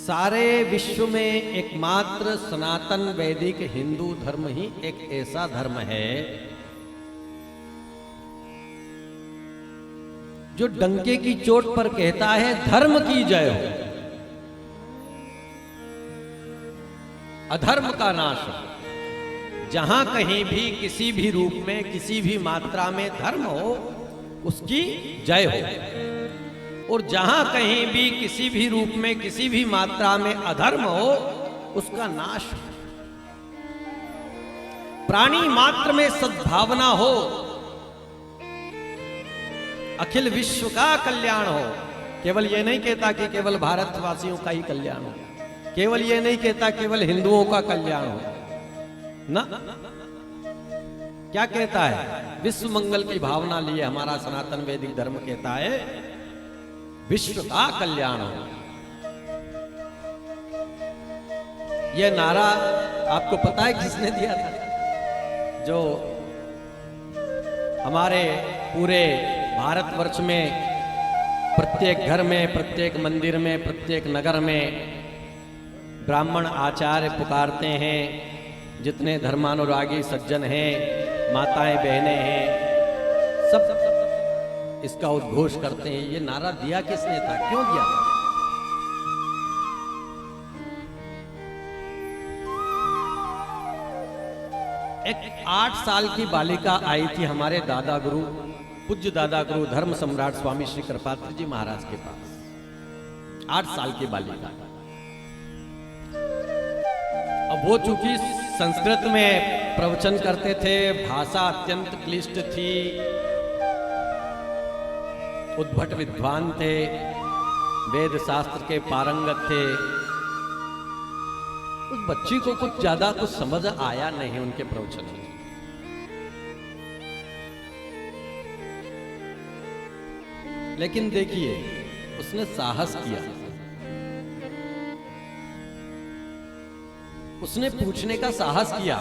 सारे विश्व में एकमात्र सनातन वैदिक हिंदू धर्म ही एक ऐसा धर्म है जो डंके की चोट पर कहता है धर्म की जय हो, अधर्म का नाश हो। जहां कहीं भी किसी भी रूप में किसी भी मात्रा में धर्म हो उसकी जय हो, और जहां कहीं भी किसी भी रूप में किसी भी मात्रा में अधर्म हो उसका नाश हो। प्राणी मात्र में सद्भावना हो, अखिल विश्व का कल्याण हो। केवल ये नहीं कहता कि केवल भारतवासियों का ही कल्याण हो, केवल ये नहीं कहता केवल हिंदुओं का कल्याण हो ना। क्या कहता है? विश्व मंगल की भावना लिए हमारा सनातन वैदिक धर्म कहता है विश्व का कल्याण हो। यह नारा आपको पता है किसने दिया था? जो हमारे पूरे भारतवर्ष में प्रत्येक घर में, प्रत्येक मंदिर में, प्रत्येक नगर में ब्राह्मण आचार्य पुकारते हैं, जितने धर्मानुरागी सज्जन हैं, माताएं बहनें हैं, सब इसका उद्घोष करते हैं। ये नारा दिया किसने था? क्यों दिया था? एक 8 साल की बालिका आई थी हमारे दादा गुरु, पूज्य दादा गुरु धर्म सम्राट स्वामी श्री कृपात्री जी महाराज के पास। 8 साल की बालिका। अब वो चूंकि संस्कृत में प्रवचन करते थे, भाषा अत्यंत क्लिष्ट थी, उद्भट विद्वान थे, वेद शास्त्र के पारंगत थे। उस बच्ची को कुछ ज्यादा कुछ समझ आया नहीं उनके प्रवचन में। लेकिन देखिए उसने साहस किया, उसने पूछने का साहस किया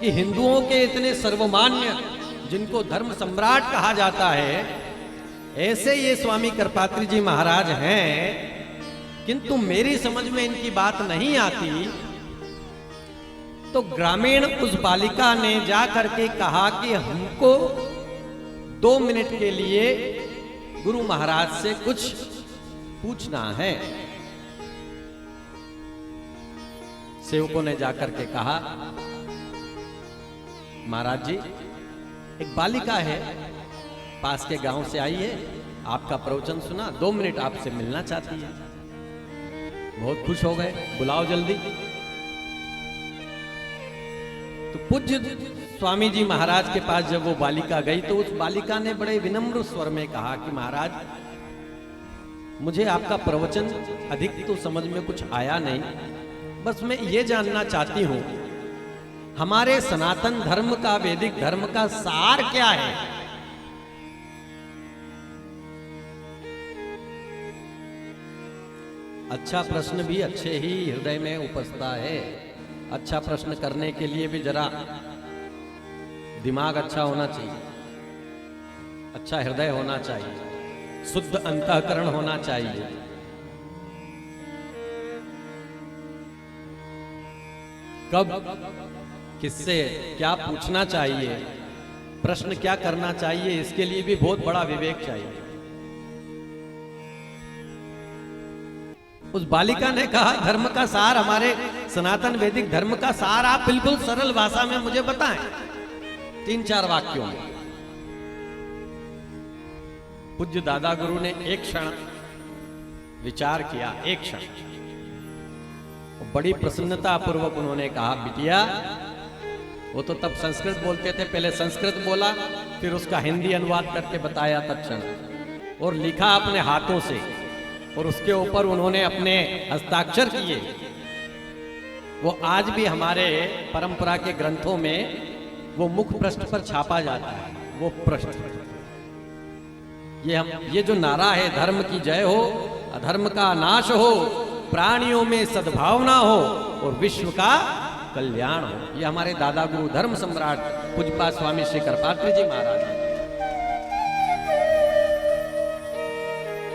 कि हिंदुओं के इतने सर्वमान्य, जिनको धर्म सम्राट कहा जाता है, ऐसे ये स्वामी कृपात्री जी महाराज हैं, किंतु मेरी समझ में इनकी बात नहीं आती। तो ग्रामीण उस बालिका ने जा करके कहा कि हमको 2 मिनट के लिए गुरु महाराज से कुछ पूछना है। सेवकों ने जाकर के कहा, महाराज जी एक बालिका है, पास के गांव से आई है, आपका प्रवचन सुना, 2 मिनट आपसे मिलना चाहती है। बहुत खुश हो गए, बुलाओ जल्दी। तो पूज्य स्वामी जी महाराज के पास जब वो बालिका गई तो उस बालिका ने बड़े विनम्र स्वर में कहा कि महाराज मुझे आपका प्रवचन अधिक तो समझ में कुछ आया नहीं, बस मैं ये जानना चाहती हूं हमारे सनातन धर्म का, वैदिक धर्म का सार क्या है? अच्छा प्रश्न भी अच्छे ही हृदय में उपजता है। अच्छा प्रश्न करने के लिए भी जरा दिमाग अच्छा होना चाहिए, अच्छा हृदय होना चाहिए, शुद्ध अंतःकरण होना चाहिए। कब किससे क्या पूछना चाहिए, प्रश्न क्या करना चाहिए, इसके लिए भी बहुत बड़ा विवेक चाहिए। उस बालिका ने कहा धर्म का सार, हमारे सनातन वैदिक धर्म का सार आप बिल्कुल सरल भाषा में मुझे बताएं, 3-4 वाक्यों में। पूज्य दादा गुरु ने एक क्षण विचार किया, एक क्षण, बड़ी प्रसन्नता पूर्वक उन्होंने कहा, बिटिया वो तो तब संस्कृत बोलते थे, पहले संस्कृत बोला, फिर उसका हिंदी अनुवाद करके बताया तत्क्षण, और लिखा अपने हाथों से, और उसके ऊपर उन्होंने अपने हस्ताक्षर किए। वो आज भी हमारे परंपरा के ग्रंथों में वो मुख पृष्ठ पर छापा जाता है, वो पृष्ठ। ये जो नारा है, धर्म की जय हो, अधर्म का नाश हो, प्राणियों में सद्भावना हो और विश्व का कल्याण हो, ये हमारे दादा गुरु धर्म सम्राट पूज्यपाद स्वामी श्री कृपात्री जी महाराज